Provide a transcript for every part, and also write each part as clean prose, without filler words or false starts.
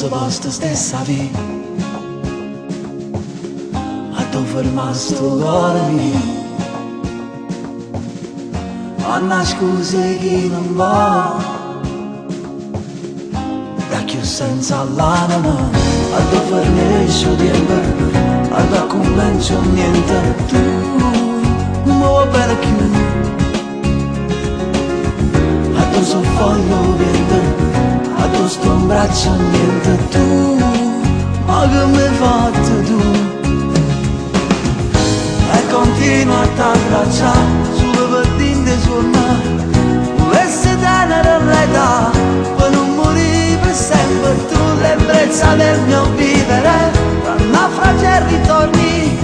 Stesso posto, stessa vita, a tu fermare sto cuore mio. Ho una scusa che non va, da chi senza l'anima, a tu fermisci il tempo, a tu convinci niente, tu non mi vuoi bene più, a tu soffoglio vento, a tu sto in braccio niente, tu, ma che mi hai fatto tu? E continua a t'abbracciare sulle pattine suonare, volesse tenere l'età per non morire per sempre, tu l'ebbrezza del mio vivere, tra naufragi e ritorni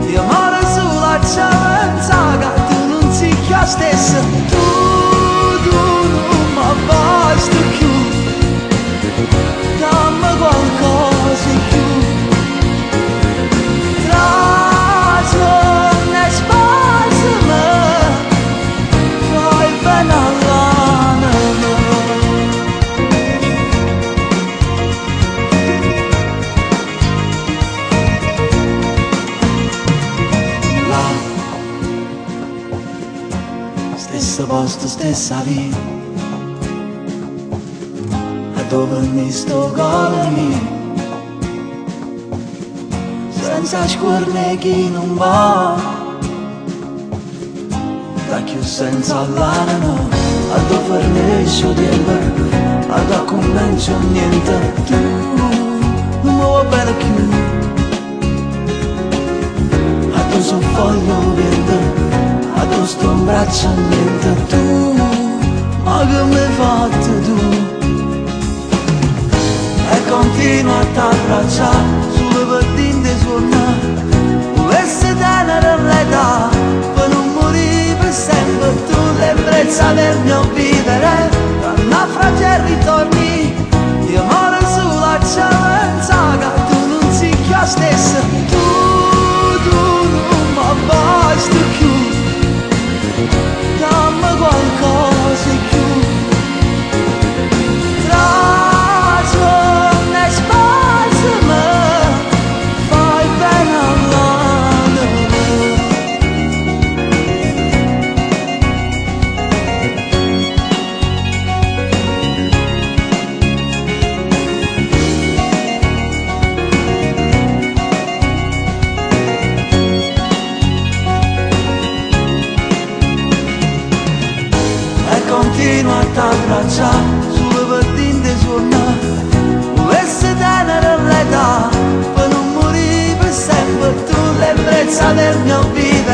di amore sulla ciavenza, che tu non sei la stessa, tu non mi basta più, dammi qualcosa in più, trasforma e spasima, fai bene all'anima. Là, stesso posto, stessa vita, dove mi sto cuore mio, senza scorne chi non va, da chi senza l'anima, a dove fermisci il tempo, a dove convinci niente, tu non mi vuoi bene più, a tu soffoglio vento, a tu sto in braccio niente, tu, ma che mi hai fatto tu? E continua a t'abbracciare sulle pattine suonare, volesse tenere l'età per non morire per sempre, tu l'ebbrezza del mio vivere, tra naufragi e ritorni di amore sulla ciavenza, che tu non sei la stessa, tu non mi basta più, dammi qualcosa in più, continua a t'abbracciare sulle pattine suonare, volesse tenere l'età per non morire per sempre, tu l'ebbrezza del mio vita.